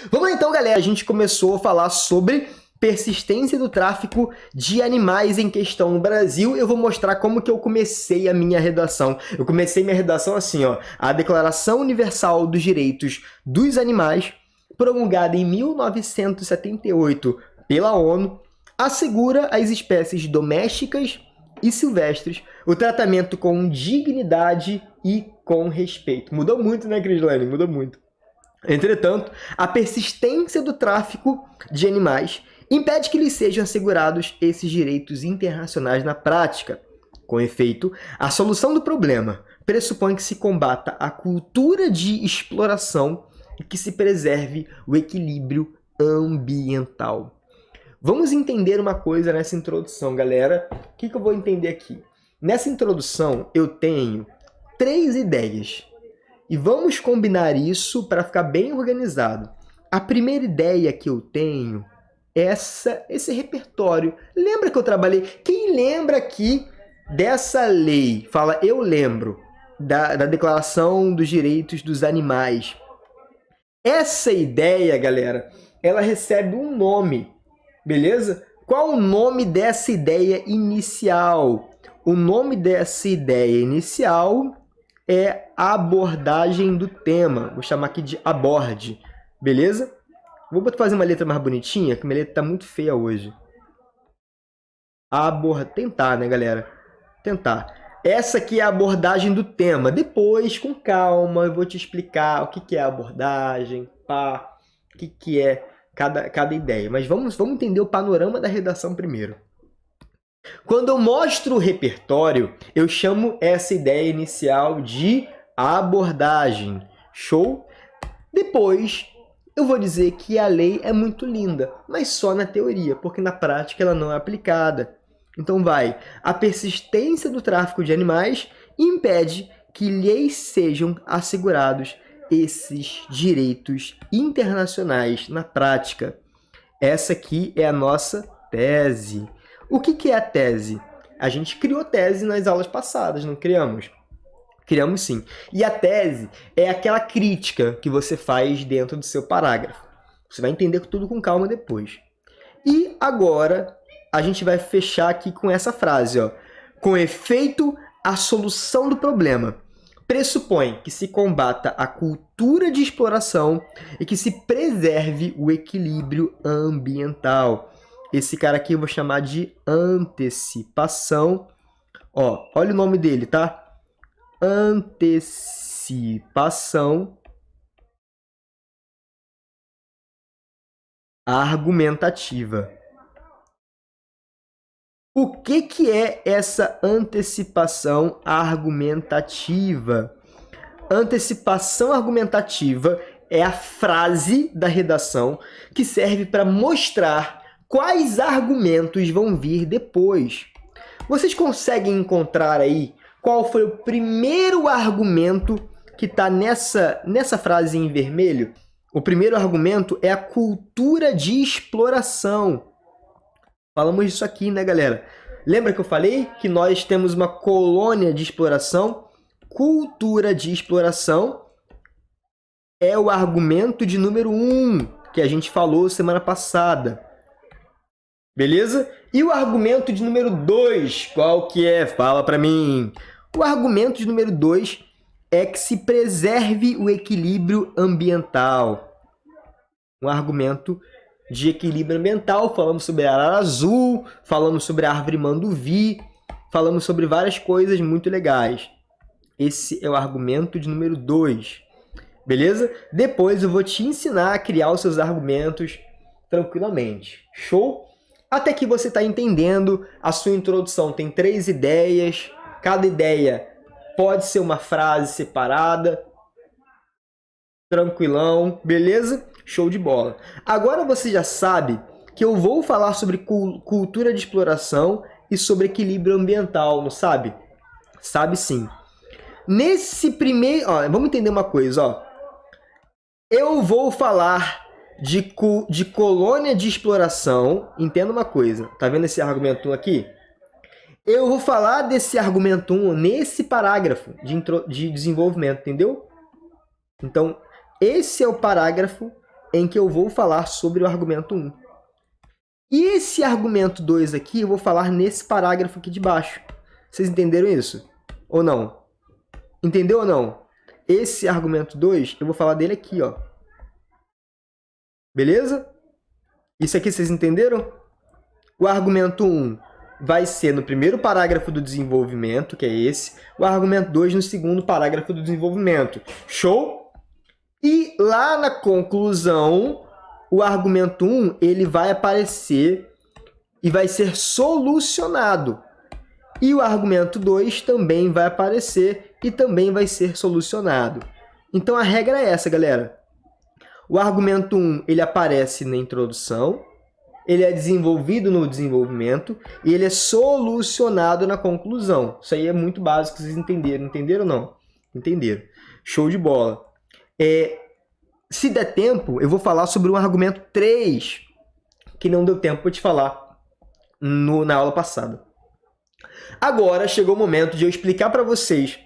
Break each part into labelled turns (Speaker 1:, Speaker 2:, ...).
Speaker 1: Vamos lá então, galera. A gente começou a falar sobre persistência do tráfico de animais em questão no Brasil. Eu vou mostrar como que eu comecei a minha redação. Eu comecei minha redação assim, ó. A Declaração Universal dos Direitos dos Animais, promulgada em 1978 pela ONU, assegura às espécies domésticas e silvestres o tratamento com dignidade e com respeito. Mudou muito, né, Crislane? Mudou muito. Entretanto, a persistência do tráfico de animais impede que lhes sejam assegurados esses direitos internacionais na prática. Com efeito, a solução do problema pressupõe que se combata a cultura de exploração e que se preserve o equilíbrio ambiental. Vamos entender uma coisa nessa introdução, galera. O que eu vou entender aqui? Nessa introdução, eu tenho 3 ideias. E vamos combinar isso para ficar bem organizado. A primeira ideia que eu tenho é esse repertório. Lembra que eu trabalhei? Quem lembra aqui dessa lei? Fala, eu lembro da Declaração dos Direitos dos Animais. Essa ideia, galera, ela recebe um nome, beleza? Qual o nome dessa ideia inicial? O nome dessa ideia inicial é a abordagem do tema. Vou chamar aqui de aborde, beleza? Vou fazer uma letra mais bonitinha, que minha letra tá muito feia hoje. Tentar, né, galera? Tentar. Essa aqui é a abordagem do tema. Depois, com calma, eu vou te explicar o que é a abordagem, o que é cada ideia. Mas vamos entender o panorama da redação primeiro. Quando eu mostro o repertório, eu chamo essa ideia inicial de abordagem. Show? Depois, eu vou dizer que a lei é muito linda, mas só na teoria, porque na prática ela não é aplicada. Então a persistência do tráfico de animais impede que lhes sejam assegurados esses direitos internacionais na prática. Essa aqui é a nossa tese. O que é a tese? A gente criou tese nas aulas passadas, não criamos? Criamos sim. E a tese é aquela crítica que você faz dentro do seu parágrafo. Você vai entender tudo com calma depois. E agora a gente vai fechar aqui com essa frase, ó. Com efeito, a solução do problema pressupõe que se combata a cultura de exploração e que se preserve o equilíbrio ambiental. Esse cara aqui eu vou chamar de antecipação. Ó, olha o nome dele, tá? Antecipação argumentativa. O que é essa antecipação argumentativa? Antecipação argumentativa é a frase da redação que serve para mostrar quais argumentos vão vir depois. Vocês conseguem encontrar aí qual foi o primeiro argumento que está nessa frase em vermelho? O primeiro argumento é a cultura de exploração. Falamos disso aqui, né, galera? Lembra que eu falei que nós temos uma colônia de exploração? Cultura de exploração é o argumento de número 1, que a gente falou semana passada. Beleza? E o argumento de número 2, qual que é? Fala para mim. O argumento de número 2 é que se preserve o equilíbrio ambiental. Um argumento de equilíbrio ambiental, falamos sobre a arara azul, falamos sobre a árvore manduvi, falamos sobre várias coisas muito legais. Esse é o argumento de número 2. Beleza? Depois eu vou te ensinar a criar os seus argumentos tranquilamente. Show? Até que você está entendendo a sua introdução. Tem 3 ideias. Cada ideia pode ser uma frase separada. Tranquilão. Beleza? Show de bola. Agora você já sabe que eu vou falar sobre cultura de exploração e sobre equilíbrio ambiental, não sabe? Sabe sim. Nesse primeiro... Ó, vamos entender uma coisa, ó. Eu vou falar de colônia de exploração. Entenda uma coisa. Tá vendo esse argumento 1 aqui? Eu vou falar desse argumento 1 nesse parágrafo de desenvolvimento, entendeu? Então, esse é o parágrafo em que eu vou falar sobre o argumento 1. E esse argumento 2 aqui eu vou falar nesse parágrafo aqui de baixo. Vocês entenderam isso? Ou não? Entendeu ou não? Esse argumento 2, eu vou falar dele aqui, ó. Beleza? Isso aqui vocês entenderam? O argumento 1 vai ser no primeiro parágrafo do desenvolvimento, que é esse. O argumento 2 no segundo parágrafo do desenvolvimento. Show? E lá na conclusão, o argumento 1 ele vai aparecer e vai ser solucionado. E o argumento 2 também vai aparecer e também vai ser solucionado. Então a regra é essa, galera. O argumento 1 ele aparece na introdução, ele é desenvolvido no desenvolvimento e ele é solucionado na conclusão. Isso aí é muito básico, vocês entenderam. Entenderam ou não? Entenderam. Show de bola. Se der tempo, eu vou falar sobre um argumento 3, que não deu tempo para te falar na aula passada. Agora chegou o momento de eu explicar para vocês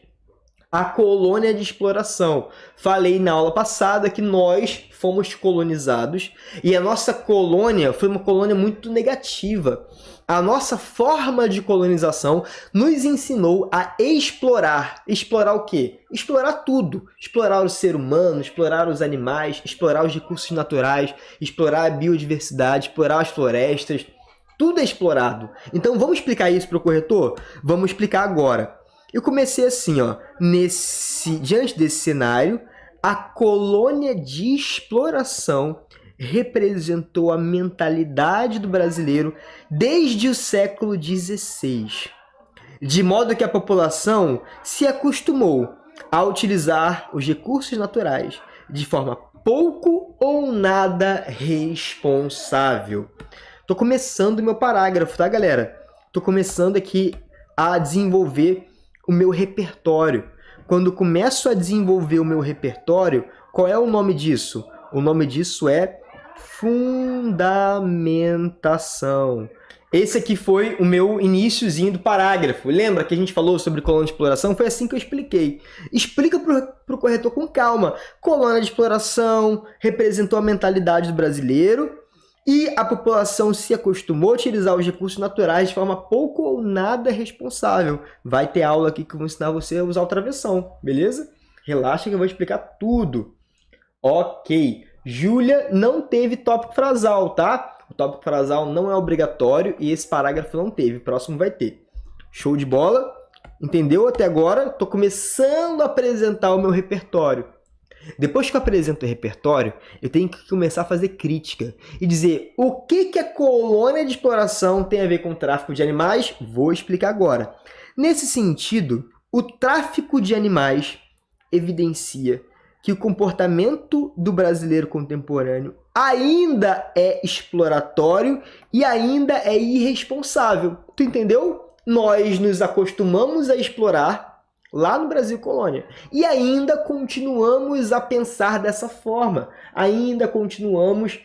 Speaker 1: a colônia de exploração. Falei na aula passada que nós fomos colonizados e a nossa colônia foi uma colônia muito negativa. A nossa forma de colonização nos ensinou a explorar. Explorar o quê? Explorar tudo. Explorar o ser humano, explorar os animais, explorar os recursos naturais, explorar a biodiversidade, explorar as florestas. Tudo é explorado. Então vamos explicar isso para o corretor? Vamos explicar agora. Eu comecei assim, ó, diante desse cenário, a colônia de exploração representou a mentalidade do brasileiro desde o século XVI, de modo que a população se acostumou a utilizar os recursos naturais de forma pouco ou nada responsável. Estou começando o meu parágrafo, tá, galera? Estou começando aqui a desenvolver o meu repertório. Quando começo a desenvolver o meu repertório, qual é o nome disso? O nome disso é fundamentação. Esse aqui foi o meu iniciozinho do parágrafo. Lembra que a gente falou sobre colônia de exploração? Foi assim que eu expliquei. Explica para o corretor com calma. Colônia de exploração representou a mentalidade do brasileiro e a população se acostumou a utilizar os recursos naturais de forma pouco ou nada responsável. Vai ter aula aqui que eu vou ensinar você a usar o travessão, beleza? Relaxa que eu vou explicar tudo. Ok. Júlia não teve tópico frasal, tá? O tópico frasal não é obrigatório e esse parágrafo não teve. O próximo vai ter. Show de bola? Entendeu até agora? Estou começando a apresentar o meu repertório. Depois que eu apresento o repertório, eu tenho que começar a fazer crítica e dizer o que a colônia de exploração tem a ver com o tráfico de animais. Vou explicar agora. Nesse sentido, o tráfico de animais evidencia que o comportamento do brasileiro contemporâneo ainda é exploratório e ainda é irresponsável. Tu entendeu? Nós nos acostumamos a explorar lá no Brasil Colônia. E ainda continuamos a pensar dessa forma. Ainda continuamos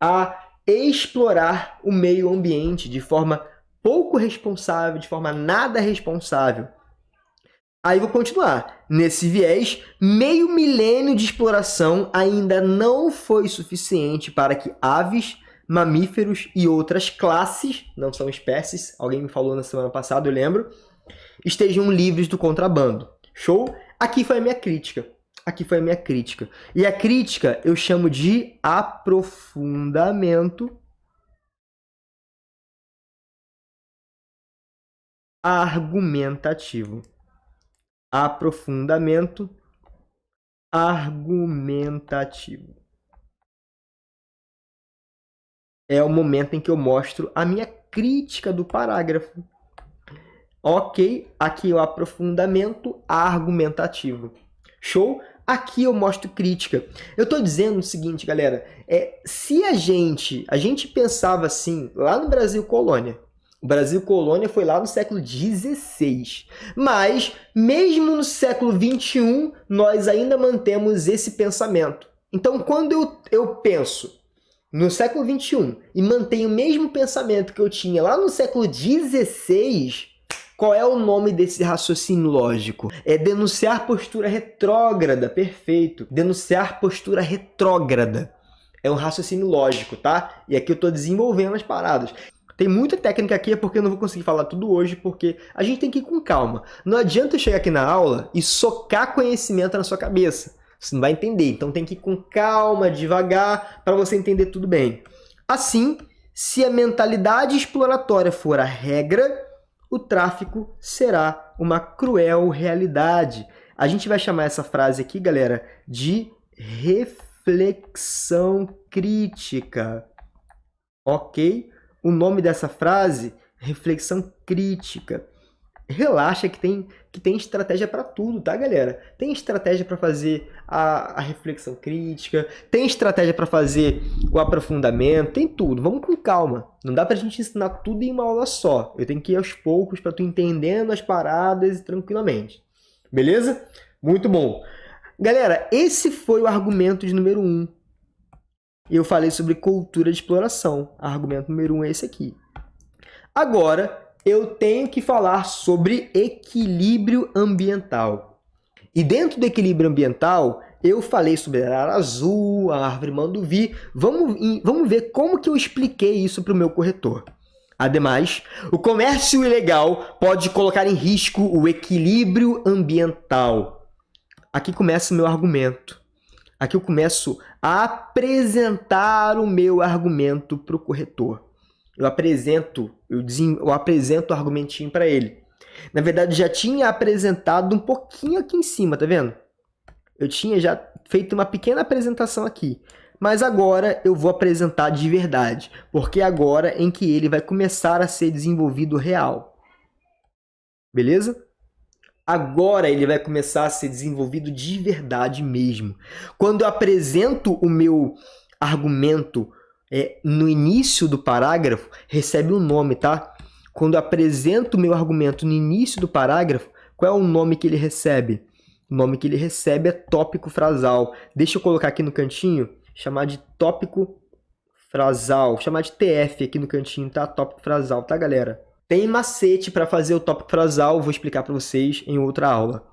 Speaker 1: a explorar o meio ambiente de forma pouco responsável, de forma nada responsável. Aí vou continuar. Nesse viés, meio milênio de exploração ainda não foi suficiente para que aves, mamíferos e outras classes, não são espécies, alguém me falou na semana passada, eu lembro, estejam livres do contrabando. Show? Aqui foi a minha crítica. Aqui foi a minha crítica. E a crítica eu chamo de aprofundamento argumentativo. Aprofundamento argumentativo. É o momento em que eu mostro a minha crítica do parágrafo. Ok, aqui é o aprofundamento argumentativo. Show? Aqui eu mostro crítica. Eu estou dizendo o seguinte, galera. Se a gente pensava assim, lá no Brasil Colônia. O Brasil Colônia foi lá no século XVI. Mas, mesmo no século XXI, nós ainda mantemos esse pensamento. Então, quando eu penso no século XXI e mantenho o mesmo pensamento que eu tinha lá no século XVI, qual é o nome desse raciocínio lógico? É denunciar postura retrógrada, perfeito. Denunciar postura retrógrada. É um raciocínio lógico, tá? E aqui eu tô desenvolvendo as paradas. Tem muita técnica aqui, é porque eu não vou conseguir falar tudo hoje, porque a gente tem que ir com calma. Não adianta eu chegar aqui na aula e socar conhecimento na sua cabeça. Você não vai entender. Então tem que ir com calma, devagar, para você entender tudo bem. Assim, se a mentalidade exploratória for a regra, o tráfico será uma cruel realidade. A gente vai chamar essa frase aqui, galera, de reflexão crítica. Ok? O nome dessa frase, reflexão crítica. Relaxa que tem estratégia para tudo, tá, galera? Tem estratégia para fazer a reflexão crítica, tem estratégia para fazer o aprofundamento, tem tudo. Vamos com calma. Não dá pra gente ensinar tudo em uma aula só. Eu tenho que ir aos poucos para tu entendendo as paradas tranquilamente. Beleza? Muito bom. Galera, esse foi o argumento de número 1. Eu falei sobre cultura de exploração. Argumento número 1 é esse aqui. Agora, eu tenho que falar sobre equilíbrio ambiental. E dentro do equilíbrio ambiental, eu falei sobre a arara azul, a árvore manduvi. Vamos ver como que eu expliquei isso para o meu corretor. Ademais, o comércio ilegal pode colocar em risco o equilíbrio ambiental. Aqui começa o meu argumento. Aqui eu começo a apresentar o meu argumento para o corretor. Eu apresento o argumentinho para ele. Na verdade, já tinha apresentado um pouquinho aqui em cima, tá vendo? Eu tinha já feito uma pequena apresentação aqui. Mas agora eu vou apresentar de verdade, porque agora é em que ele vai começar a ser desenvolvido real. Beleza? Agora ele vai começar a ser desenvolvido de verdade mesmo. Quando eu apresento o meu argumento no início do parágrafo, recebe um nome, tá? Quando eu apresento o meu argumento no início do parágrafo, qual é o nome que ele recebe? O nome que ele recebe é tópico frasal. Deixa eu colocar aqui no cantinho, chamar de tópico frasal, chamar de TF aqui no cantinho, tá? Tópico frasal, tá, galera? Tem macete para fazer o tópico frasal, vou explicar para vocês em outra aula.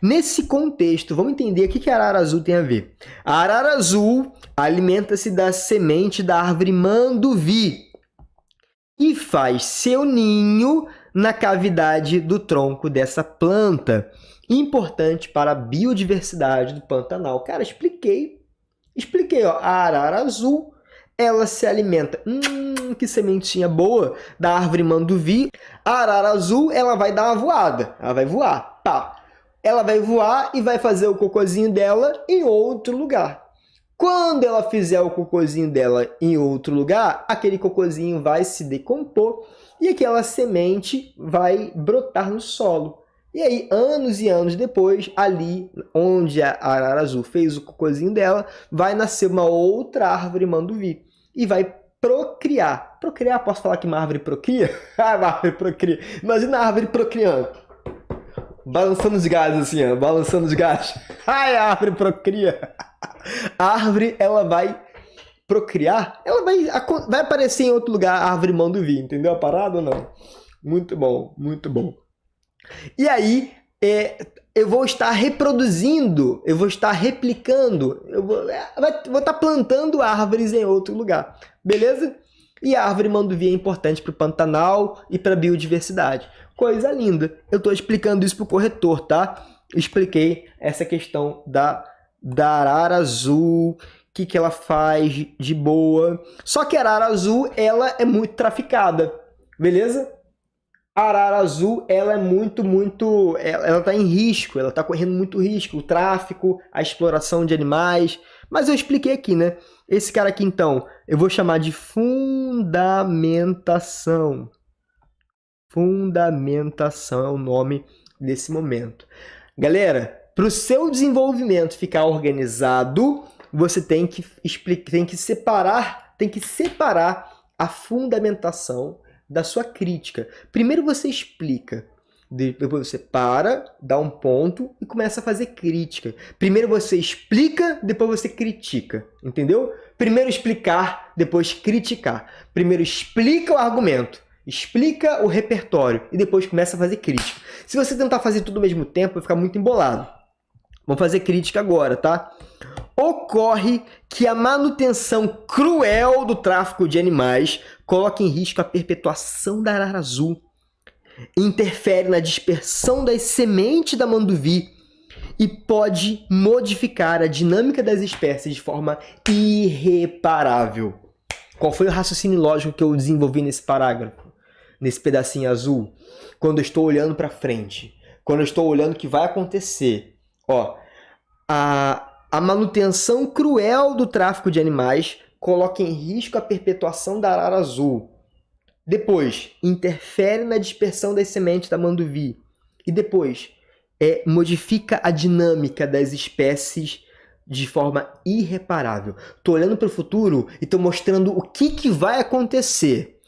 Speaker 1: Nesse contexto, vamos entender o que a arara azul tem a ver. A arara azul alimenta-se da semente da árvore manduvi e faz seu ninho na cavidade do tronco dessa planta, importante para a biodiversidade do Pantanal. Cara, expliquei, ó, a arara azul, ela se alimenta, que sementinha boa, da árvore manduvi. A arara azul, ela vai dar uma voada, ela vai voar, tá. Ela vai voar e vai fazer o cocôzinho dela em outro lugar. Quando ela fizer o cocôzinho dela em outro lugar, aquele cocôzinho vai se decompor e aquela semente vai brotar no solo. E aí, anos e anos depois, ali onde a arara azul fez o cocôzinho dela, vai nascer uma outra árvore manduvi e vai procriar. Procriar, posso falar que uma árvore procria? Ah, uma árvore procria. Imagina a árvore procriando. Balançando os galhos assim, ó. Balançando os galhos. Ai, a árvore procria. A árvore, ela vai procriar. Ela vai aparecer em outro lugar, a árvore manduvi. Entendeu a parada ou não? Muito bom, muito bom. E aí, eu vou estar reproduzindo, eu vou estar replicando, eu vou estar plantando árvores em outro lugar. Beleza? E a árvore manduvi é importante para o Pantanal e para a biodiversidade. Coisa linda. Eu estou explicando isso para o corretor, tá? Expliquei essa questão da arara azul, o que ela faz de boa. Só que a arara azul, ela é muito traficada. Beleza? A arara azul, ela é ela está em risco, ela está correndo muito risco, o tráfico, a exploração de animais. Mas eu expliquei aqui, né? Esse cara aqui, então, eu vou chamar de fundamentação. Fundamentação é o nome desse momento. Galera, para o seu desenvolvimento ficar organizado, você tem que separar a fundamentação da sua crítica. Primeiro você explica, depois você para, dá um ponto e começa a fazer crítica. Primeiro você explica, depois você critica, entendeu? Primeiro explicar, depois criticar. Primeiro explica o argumento, explica o repertório e depois começa a fazer crítica. Se você tentar fazer tudo ao mesmo tempo, vai ficar muito embolado. Vamos fazer crítica agora, tá? ocorre que a manutenção cruel do tráfico de animais coloca em risco a perpetuação da arara azul, interfere na dispersão das sementes da manduvi e pode modificar a dinâmica das espécies de forma irreparável. Qual foi o raciocínio lógico que eu desenvolvi nesse parágrafo, nesse pedacinho azul? Quando eu estou olhando para frente, quando eu estou olhando o que vai acontecer, ó, a manutenção cruel do tráfico de animais coloca em risco a perpetuação da arara azul. Depois, interfere na dispersão das sementes da manduvi. E depois, modifica a dinâmica das espécies de forma irreparável. Estou olhando para o futuro e estou mostrando o que vai acontecer.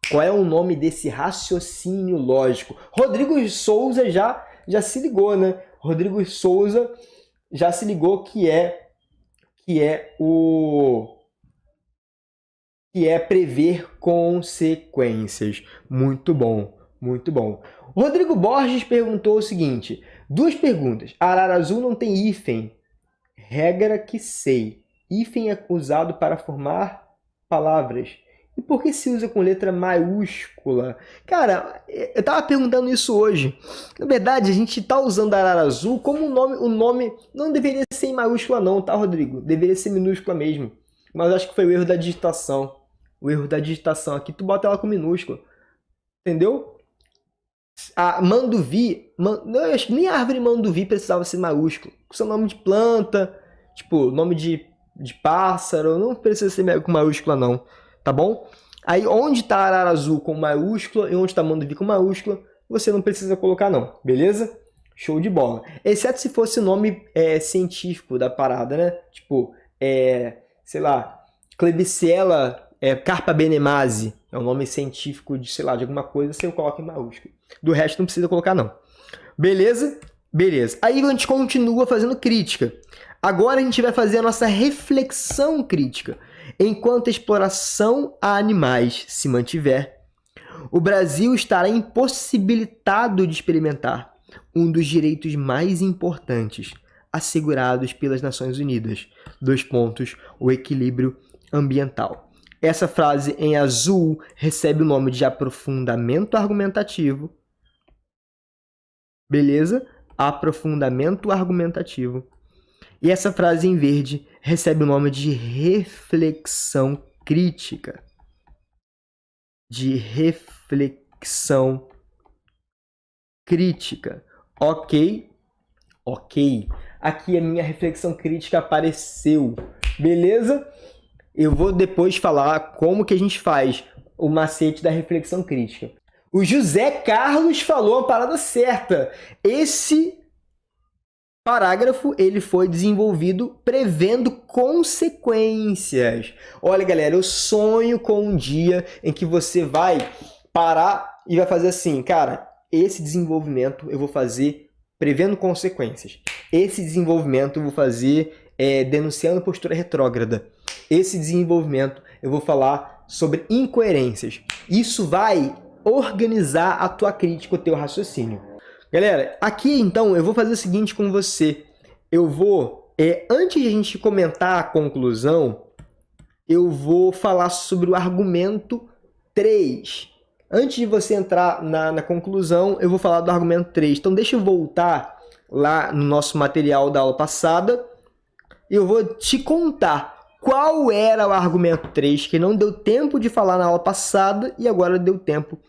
Speaker 1: Qual é o nome desse raciocínio lógico? Rodrigo Souza já se ligou, né? Rodrigo Souza já se ligou que é prever consequências. Muito bom, muito bom. O Rodrigo Borges perguntou o seguinte, 2 perguntas. A arara azul não tem hífen. Regra que sei. Hífen é usado para formar palavras. E por que se usa com letra maiúscula? Cara, eu tava perguntando isso hoje. Na verdade, a gente tá usando a arara azul como o nome não deveria ser em maiúscula não, tá, Rodrigo? Deveria ser minúscula mesmo. Mas acho que foi o erro da digitação. O erro da digitação aqui, tu bota ela com minúscula. Entendeu? A manduvi, eu acho que nem a árvore manduvi precisava ser maiúsculo. Seu nome de planta, tipo, nome de pássaro, não precisa ser com maiúscula não. Tá bom? Aí, onde está a arara azul com maiúscula e onde está a manduvi com maiúscula, você não precisa colocar não, beleza? Show de bola. Exceto se fosse o nome científico da parada, né? Tipo, sei lá, Klebsiella carpa benemase. É um nome científico de, sei lá, de alguma coisa, você coloca em maiúsculo. Do resto não precisa colocar não. Beleza? Beleza. Aí a gente continua fazendo crítica. Agora a gente vai fazer a nossa reflexão crítica. Enquanto a exploração a animais se mantiver, o Brasil estará impossibilitado de experimentar um dos direitos mais importantes assegurados pelas Nações Unidas. 2 pontos, o equilíbrio ambiental. Essa frase em azul recebe o nome de aprofundamento argumentativo. Beleza? Aprofundamento argumentativo. E essa frase em verde recebe o nome de reflexão crítica. De reflexão crítica. Ok? Ok. Aqui a minha reflexão crítica apareceu. Beleza? Eu vou depois falar como que a gente faz o macete da reflexão crítica. O José Carlos falou a parada certa. Esse parágrafo ele foi desenvolvido prevendo consequências. Olha, galera, eu sonho com um dia em que você vai parar e vai fazer assim, cara, esse desenvolvimento eu vou fazer prevendo consequências. Esse desenvolvimento eu vou fazer denunciando postura retrógrada. Esse desenvolvimento eu vou falar sobre incoerências. Isso vai organizar a tua crítica, o teu raciocínio. Galera, aqui então eu vou fazer o seguinte com você. Eu vou, antes de a gente comentar a conclusão, eu vou falar sobre o argumento 3. Antes de você entrar na conclusão, eu vou falar do argumento 3. Então deixa eu voltar lá no nosso material da aula passada e eu vou te contar qual era o argumento 3, que não deu tempo de falar na aula passada e agora deu tempo.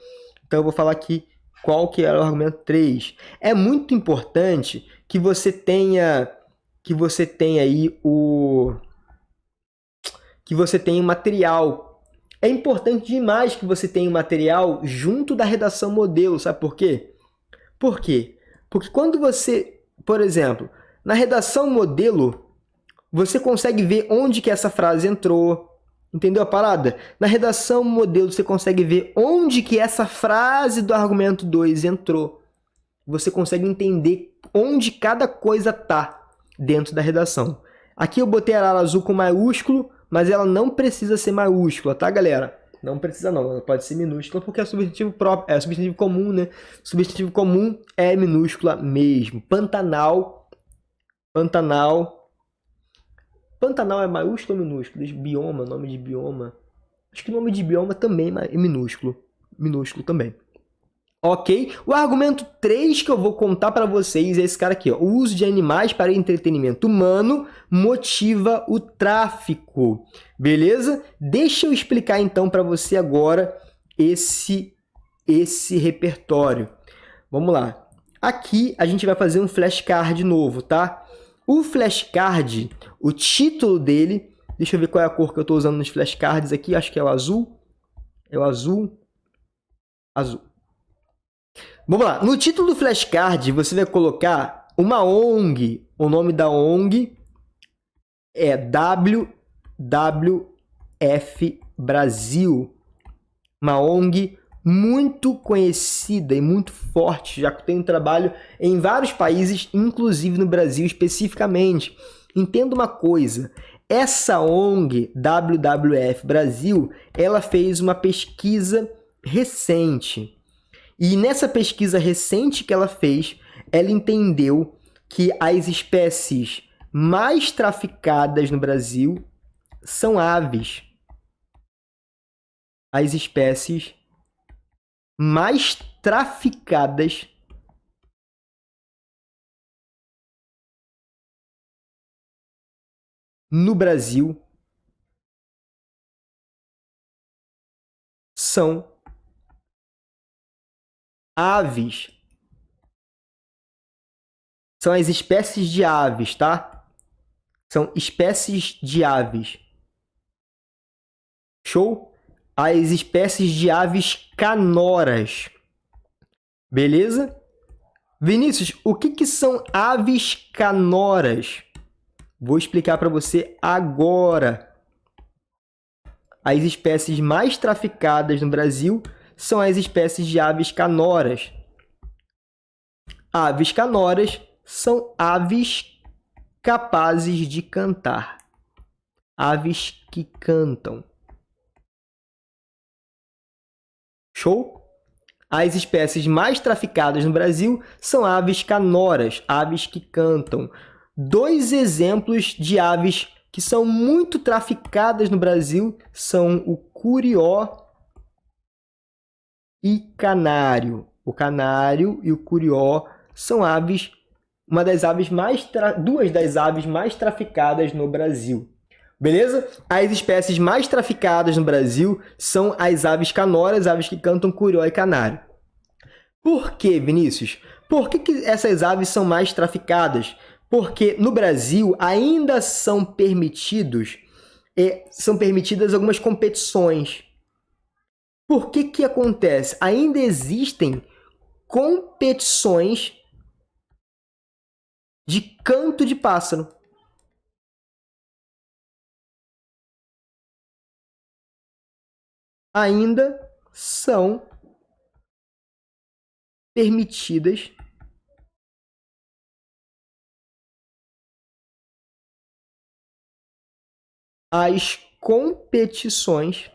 Speaker 1: Então eu vou falar aqui qual que era o argumento 3. É muito importante que você tenha aí o material. É importante demais que você tenha o material junto da redação modelo, sabe por quê? Por quê? Porque quando você, por exemplo, na redação modelo, você consegue ver onde que essa frase entrou. Entendeu a parada? Na redação modelo, você consegue ver onde que essa frase do argumento 2 entrou. Você consegue entender onde cada coisa está dentro da redação. Aqui eu botei a arara azul com maiúsculo, mas ela não precisa ser maiúscula, tá, galera? Não precisa não, ela pode ser minúscula, porque é substantivo próprio, é substantivo comum, né? Substantivo comum é minúscula mesmo. Pantanal Pantanal é maiúsculo ou minúsculo? Bioma, nome de bioma. Acho que o nome de bioma também é minúsculo. Minúsculo também. Ok? O argumento 3 que eu vou contar para vocês é esse cara aqui. Ó. O uso de animais para entretenimento humano motiva o tráfico. Beleza? Deixa eu explicar então para você agora esse repertório. Vamos lá. Aqui a gente vai fazer um flashcard novo, tá? O flashcard, o título dele... Deixa eu ver qual é a cor que eu estou usando nos flashcards aqui. Acho que é o azul. É o azul. Azul. Vamos lá. No título do flashcard, você vai colocar uma ONG. O nome da ONG é WWF Brasil. Uma ONG muito conhecida e muito forte, já que tem um trabalho em vários países, inclusive no Brasil especificamente. Entenda uma coisa. Essa ONG, WWF Brasil, ela fez uma pesquisa recente. E nessa pesquisa recente que ela fez, ela entendeu que as espécies mais traficadas no Brasil são aves. As espécies mais traficadas no Brasil são aves. São as espécies de aves, tá? São espécies de aves. Show? As espécies de aves canoras. Beleza? Vinícius, o que são aves canoras? Vou explicar para você agora. As espécies mais traficadas no Brasil são as espécies de aves canoras. Aves canoras são aves capazes de cantar. Aves que cantam. Show? As espécies mais traficadas no Brasil são aves canoras, aves que cantam. 2 exemplos de aves que são muito traficadas no Brasil são o curió e canário. O canário e o curió são aves, duas das aves mais traficadas no Brasil. Beleza? As espécies mais traficadas no Brasil são as aves canoras, aves que cantam curió e canário. Por que, Vinícius? Por que essas aves são mais traficadas? Porque no Brasil ainda são permitidas algumas competições. Por que acontece? Ainda existem competições de canto de pássaro. Ainda são permitidas as competições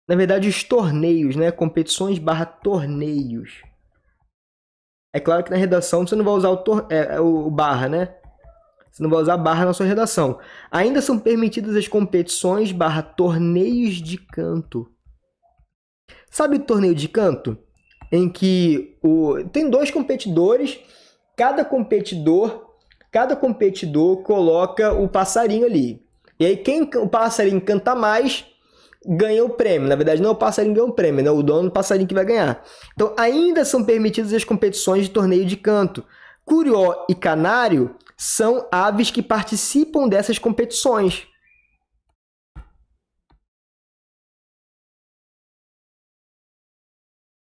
Speaker 1: na verdade os torneios, né? Competições / torneios. É claro que na redação você não vai usar o barra, né? Você não vai usar barra na sua redação. Ainda são permitidas as competições / torneios de canto. Sabe o torneio de canto? Em que tem 2 competidores, cada competidor coloca o passarinho ali. E aí o passarinho canta mais, ganha o prêmio. Na verdade, não é o passarinho que ganha o prêmio, né? O dono do passarinho que vai ganhar. Então, ainda são permitidas as competições de torneio de canto. Curió e canário são aves que participam dessas competições.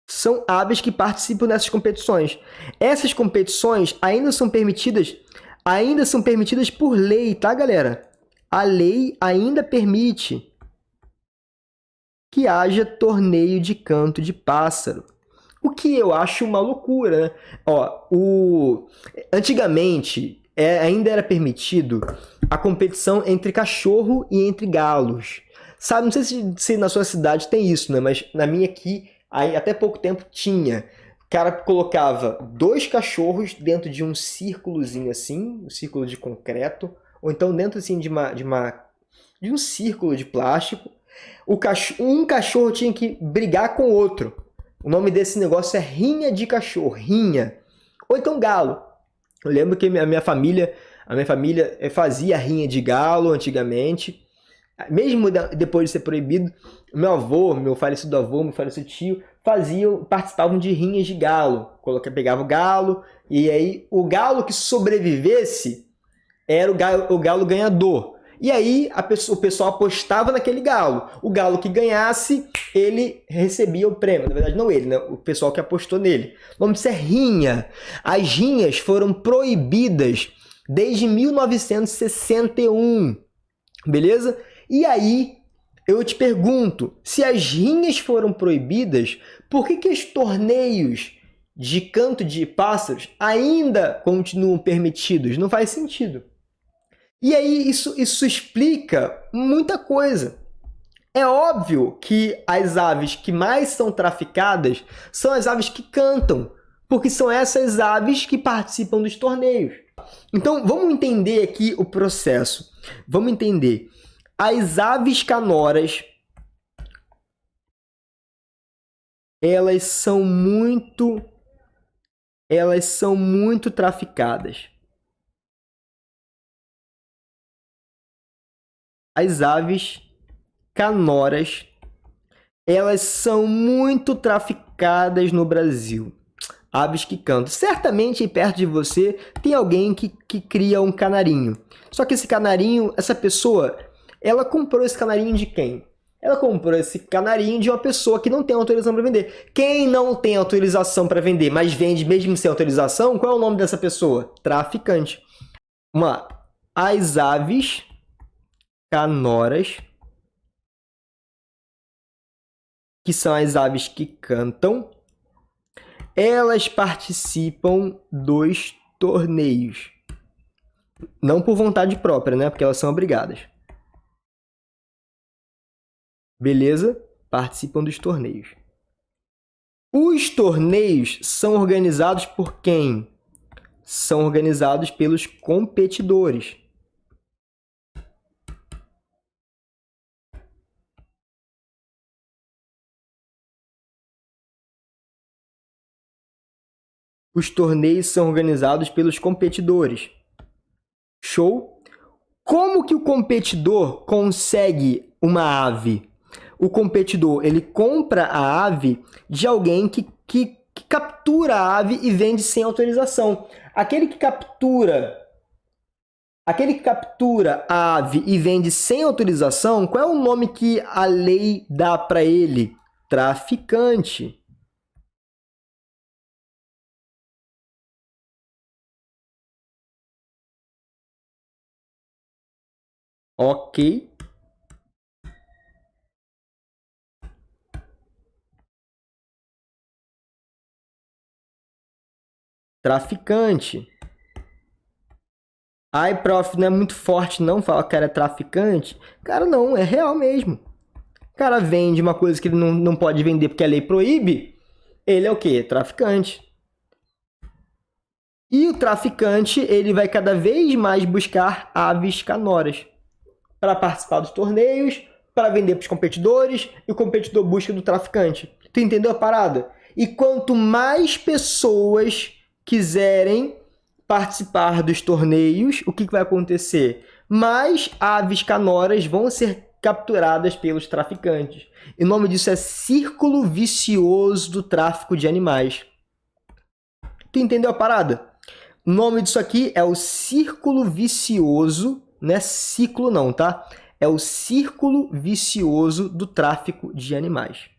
Speaker 1: São aves que participam dessas competições. Essas competições ainda são permitidas por lei, tá, galera? A lei ainda permite que haja torneio de canto de pássaro. O que eu acho uma loucura, né? Antigamente, ainda era permitido a competição entre cachorro e entre galos. Sabe, não sei se na sua cidade tem isso, né? Mas na minha aqui, até pouco tempo tinha. cara colocava 2 cachorros dentro de um círculozinho assim, um círculo de concreto, ou então dentro assim de um círculo de plástico. Um cachorro tinha que brigar com o outro. O nome desse negócio é rinha de cachorro, rinha. Ou então galo. Eu lembro que a minha família fazia rinha de galo antigamente. Mesmo depois de ser proibido, meu avô, meu falecido tio, participavam de rinhas de galo. Pegava o galo, e aí o galo que sobrevivesse era o galo ganhador. E aí o pessoal apostava naquele galo. O galo que ganhasse, ele recebia o prêmio. Na verdade, não ele, né? O pessoal que apostou nele. O nome disso é rinha. As rinhas foram proibidas desde 1961. Beleza? E aí, eu te pergunto, se as rinhas foram proibidas, por que os torneios de canto de pássaros ainda continuam permitidos? Não faz sentido. E aí, isso explica muita coisa. É óbvio que as aves que mais são traficadas são as aves que cantam, porque são essas aves que participam dos torneios. Então, vamos entender aqui o processo. Vamos entender. As aves canoras, elas são muito traficadas. As aves canoras, elas são muito traficadas no Brasil. Aves que cantam. Certamente aí perto de você tem alguém que cria um canarinho. Só que esse canarinho, essa pessoa, ela comprou esse canarinho de quem? Ela comprou esse canarinho de uma pessoa que não tem autorização para vender. Quem não tem autorização para vender, mas vende mesmo sem autorização, qual é o nome dessa pessoa? Traficante. Vamos lá. As aves canoras, que são as aves que cantam, elas participam dos torneios. Não por vontade própria, né? Porque elas são obrigadas. Beleza? Participam dos torneios. Os torneios são organizados por quem? São organizados pelos competidores. Os torneios são organizados pelos competidores. Show? Como que o competidor consegue uma ave? O competidor, ele compra a ave de alguém que captura a ave e vende sem autorização. Aquele que captura a ave e vende sem autorização, qual é o nome que a lei dá para ele? Traficante. Ok. Traficante. Ai, prof, não é muito forte não falar que o cara é traficante? Cara, não, é real mesmo. O cara vende uma coisa que ele não pode vender porque a lei proíbe, ele é o quê? Traficante. E o traficante, ele vai cada vez mais buscar aves canoras para participar dos torneios, para vender para os competidores, e o competidor busca do traficante. Tu entendeu a parada? E quanto mais pessoas quiserem participar dos torneios, o que vai acontecer? Mais aves canoras vão ser capturadas pelos traficantes. E o nome disso é círculo vicioso do tráfico de animais. Tu entendeu a parada? O nome disso aqui é o círculo vicioso, não é ciclo não, tá? É o círculo vicioso do tráfico de animais.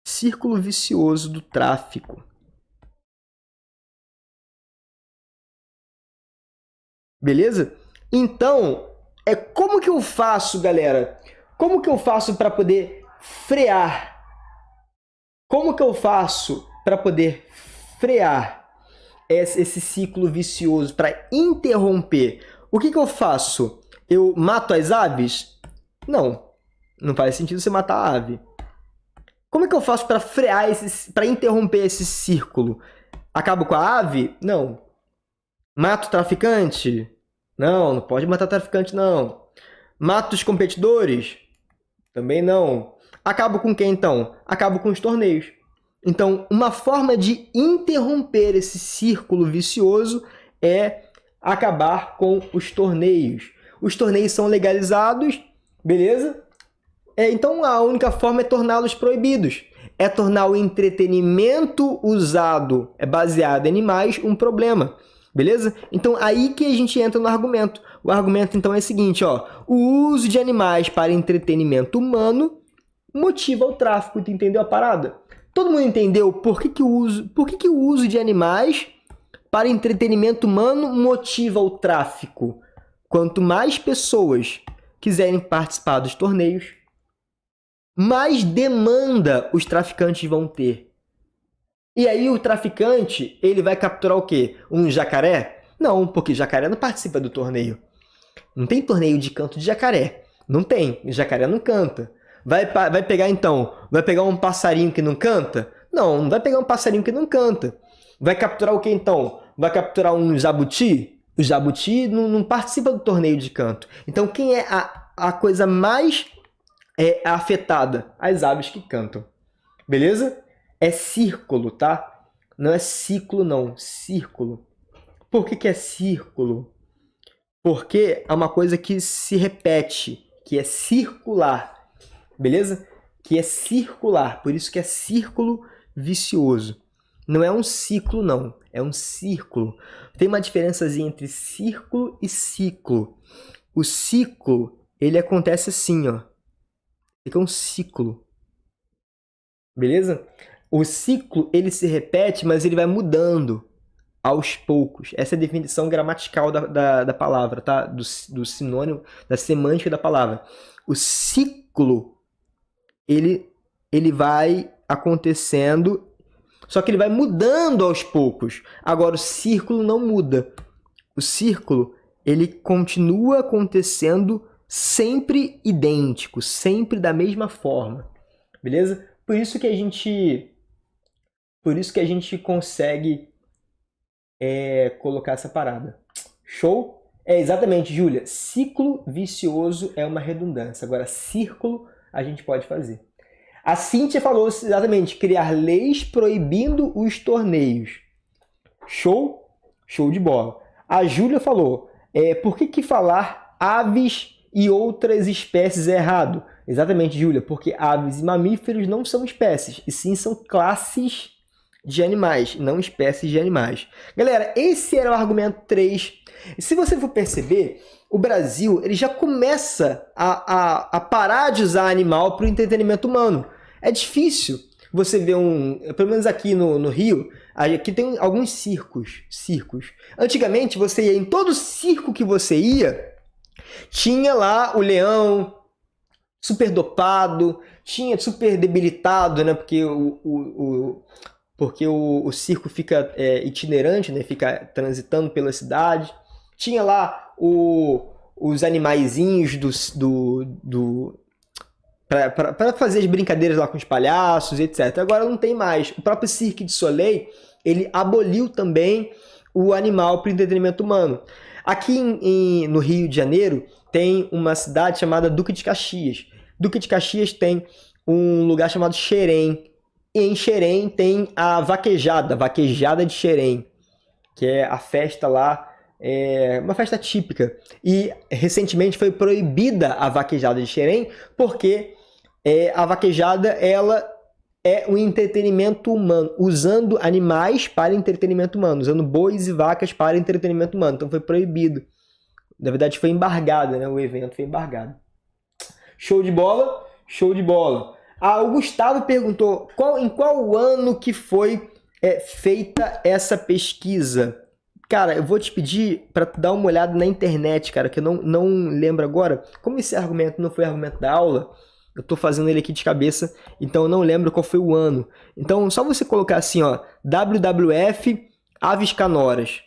Speaker 1: Círculo vicioso do tráfico. Beleza? Então, como que eu faço, galera? Como que eu faço para poder frear? Como que eu faço para poder frear esse ciclo vicioso, para interromper, o que eu faço? Eu mato as aves? Não, não faz sentido você matar a ave. Como é que eu faço para frear, para interromper esse círculo? Acabo com a ave? Não. Mato o traficante? Não, não pode matar traficante, não. Mato os competidores? Também não. Acabo com quem, então? Acabo com os torneios. Então, uma forma de interromper esse círculo vicioso é acabar com os torneios. Os torneios são legalizados, beleza? Então, a única forma é torná-los proibidos. É tornar o entretenimento usado, baseado em animais, um problema. Beleza? Então, aí que a gente entra no argumento. O argumento, então, é o seguinte, ó. O uso de animais para entretenimento humano motiva o tráfico. Tu entendeu a parada? Todo mundo entendeu por que o uso de animais para entretenimento humano motiva o tráfico? Quanto mais pessoas quiserem participar dos torneios, mais demanda os traficantes vão ter. E aí o traficante, ele vai capturar o quê? Um jacaré? Não, porque jacaré não participa do torneio. Não tem torneio de canto de jacaré. Não tem. O jacaré não canta. Vai pegar então, vai pegar um passarinho que não canta? Não, não vai pegar um passarinho que não canta. Vai capturar o que então? Vai capturar um jabuti? O jabuti não participa do torneio de canto. Então quem é a coisa mais afetada? As aves que cantam. Beleza? É círculo, tá? Não é ciclo não, círculo. Por que é círculo? Porque é uma coisa que se repete, que é circular. Beleza? Que é circular, por isso que é círculo vicioso. Não é um ciclo, não. É um círculo. Tem uma diferençazinha entre círculo e ciclo. O ciclo, ele acontece assim, ó. Fica um ciclo. Beleza? O ciclo, ele se repete, mas ele vai mudando aos poucos. Essa é a definição gramatical da palavra, tá? Do sinônimo, da semântica da palavra. O ciclo, ele vai acontecendo, só que ele vai mudando aos poucos. Agora, o círculo não muda. O círculo, ele continua acontecendo sempre idêntico, sempre da mesma forma. Beleza? Por isso que a gente consegue colocar essa parada. Show? Exatamente, Júlia. Ciclo vicioso é uma redundância. Agora, círculo a gente pode fazer. A Cíntia falou exatamente, criar leis proibindo os torneios. Show? Show de bola. A Júlia falou, por que falar aves e outras espécies é errado? Exatamente, Júlia, porque aves e mamíferos não são espécies, e sim são classes de animais, não espécies de animais. Galera, esse era o argumento 3. E se você for perceber, o Brasil ele já começa a parar de usar animal para o entretenimento humano. É difícil você ver pelo menos aqui no Rio, aqui tem alguns circos. Antigamente, você ia em todo circo que você ia, tinha lá o leão super dopado, tinha super debilitado, né? Porque o circo fica itinerante, né? Fica transitando pela cidade. Tinha lá os animaizinhos para fazer as brincadeiras lá com os palhaços, etc. Agora não tem mais. O próprio Cirque du Soleil, ele aboliu também o animal para o entretenimento humano. Aqui no Rio de Janeiro tem uma cidade chamada Duque de Caxias. Duque de Caxias tem um lugar chamado Xerém. E em Xerém tem a vaquejada de Xerém, que é a festa lá, uma festa típica. E recentemente foi proibida a vaquejada de Xerém, porque a vaquejada ela é um entretenimento humano, usando animais para entretenimento humano, usando bois e vacas para entretenimento humano. Então foi proibido. Na verdade foi embargado, né? O evento foi embargado. Show de bola? Show de bola. O Gustavo perguntou em qual ano que foi feita essa pesquisa. Cara, eu vou te pedir para dar uma olhada na internet, cara, que eu não lembro agora. Como esse argumento não foi argumento da aula, eu estou fazendo ele aqui de cabeça, então eu não lembro qual foi o ano. Então, só você colocar assim, ó, WWF Aves Canoras.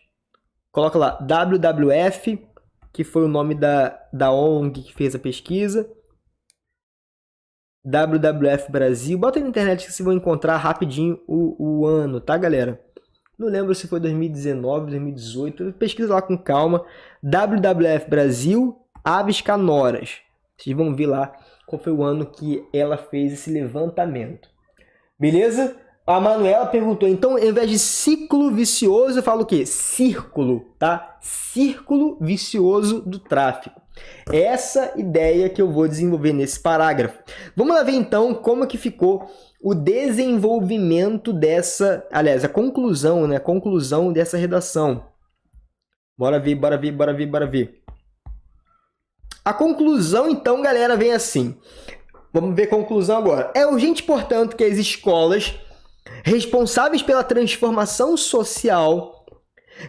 Speaker 1: Coloca lá, WWF, que foi o nome da ONG que fez a pesquisa. WWF Brasil. Bota aí na internet que vocês vão encontrar rapidinho o ano, tá, galera? Não lembro se foi 2019, 2018. Pesquisa lá com calma. WWF Brasil, Aves Canoras. Vocês vão ver lá qual foi o ano que ela fez esse levantamento. Beleza? A Manuela perguntou, então, ao invés de ciclo vicioso, eu falo o quê? Círculo, tá? Círculo vicioso do tráfico. Essa ideia que eu vou desenvolver nesse parágrafo. Vamos lá ver, então, como que ficou o desenvolvimento dessa... Aliás, a conclusão, né? A conclusão dessa redação. Bora ver, bora ver, bora ver, bora ver. A conclusão, então, galera, vem assim. Vamos ver a conclusão agora. É urgente, portanto, que as escolas responsáveis pela transformação social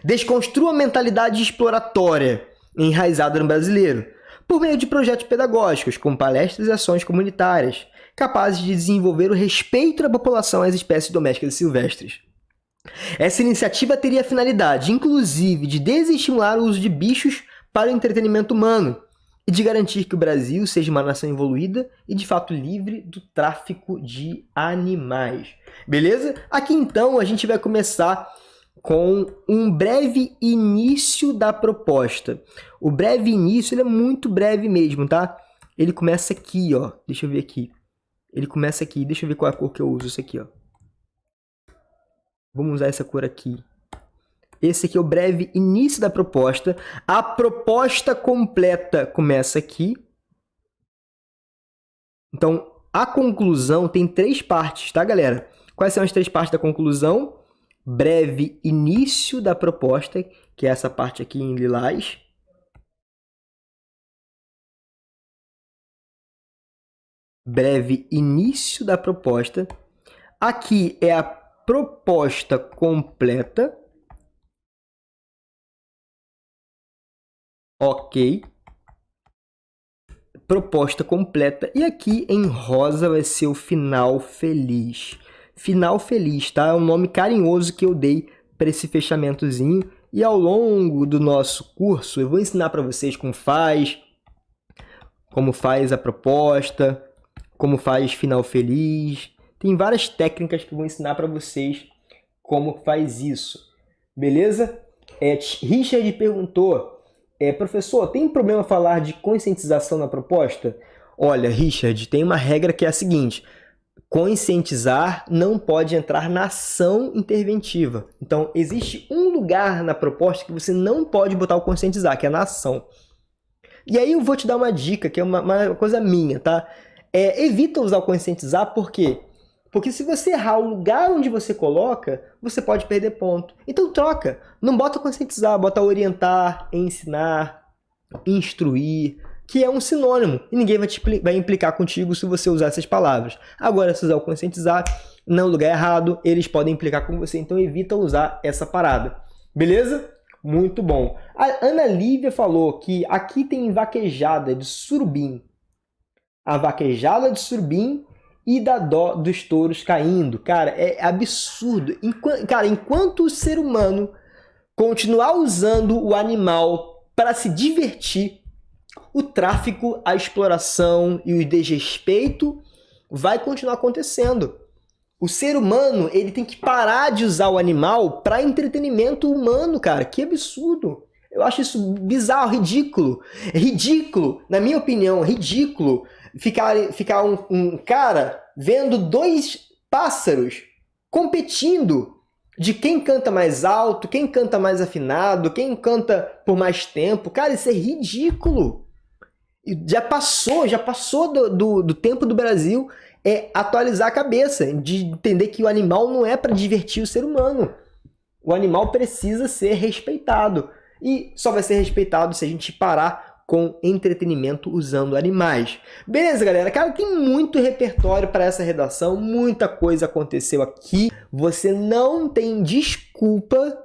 Speaker 1: desconstruam a mentalidade exploratória enraizada no brasileiro, por meio de projetos pedagógicos, como palestras e ações comunitárias, capazes de desenvolver o respeito da população às espécies domésticas e silvestres. Essa iniciativa teria a finalidade, inclusive, de desestimular o uso de bichos para o entretenimento humano, e de garantir que o Brasil seja uma nação evoluída e, de fato, livre do tráfico de animais. Beleza? Aqui, então, a gente vai começar com um breve início da proposta. O breve início ele é muito breve mesmo, tá? Ele começa aqui, ó. Deixa eu ver aqui. Ele começa aqui. Deixa eu ver qual é a cor que eu uso. Isso aqui, ó. Vamos usar essa cor aqui. Esse aqui é o breve início da proposta. A proposta completa começa aqui. Então, a conclusão tem 3 partes, tá, galera? Quais são as 3 partes da conclusão? Breve início da proposta, que é essa parte aqui em lilás. Breve início da proposta. Aqui é a proposta completa. Ok. Proposta completa. E aqui em rosa vai ser o final feliz. Final feliz, tá? É um nome carinhoso que eu dei para esse fechamentozinho. E ao longo do nosso curso, eu vou ensinar para vocês como faz a proposta, como faz final feliz. Tem várias técnicas que eu vou ensinar para vocês como faz isso. Beleza? Richard perguntou... professor, tem problema falar de conscientização na proposta? Olha, Richard, tem uma regra que é a seguinte: conscientizar não pode entrar na ação interventiva. Então, existe um lugar na proposta que você não pode botar o conscientizar, que é na ação. E aí eu vou te dar uma dica, que é uma coisa minha, tá? Evita usar o conscientizar, por quê? Porque se você errar o lugar onde você coloca, você pode perder ponto. Então troca. Não bota conscientizar, bota orientar, ensinar, instruir, que é um sinônimo. E ninguém vai implicar contigo se você usar essas palavras. Agora, se usar o conscientizar no lugar errado, eles podem implicar com você. Então evita usar essa parada. Beleza? Muito bom. A Ana Lívia falou que aqui tem vaquejada de surubim. A vaquejada de surubim e da dó dos touros caindo. Cara, é absurdo. Enquanto o ser humano continuar usando o animal para se divertir, o tráfico, a exploração e o desrespeito vai continuar acontecendo. O ser humano, ele tem que parar de usar o animal para entretenimento humano, cara. Que absurdo. Eu acho isso bizarro, ridículo. Ridículo, na minha opinião, ridículo. Ficar um cara vendo 2 pássaros competindo de quem canta mais alto, quem canta mais afinado, quem canta por mais tempo. Cara, isso é ridículo. Já passou do tempo do Brasil atualizar a cabeça, de entender que o animal não é para divertir o ser humano. O animal precisa ser respeitado. E só vai ser respeitado se a gente parar com entretenimento usando animais. Beleza, galera? Cara, tem muito repertório para essa redação, muita coisa aconteceu aqui. Você não tem desculpa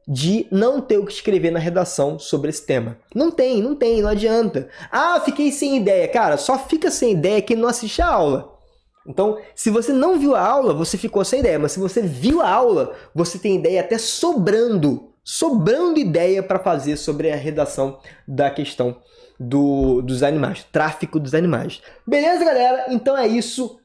Speaker 1: de não ter o que escrever na redação sobre esse tema. Não tem, não adianta. Ah, fiquei sem ideia. Cara, só fica sem ideia quem não assiste a aula. Então, se você não viu a aula, você ficou sem ideia. Mas se você viu a aula, você tem ideia até sobrando ideia para fazer sobre a redação da questão dos animais, tráfico dos animais. Beleza, galera? Então é isso.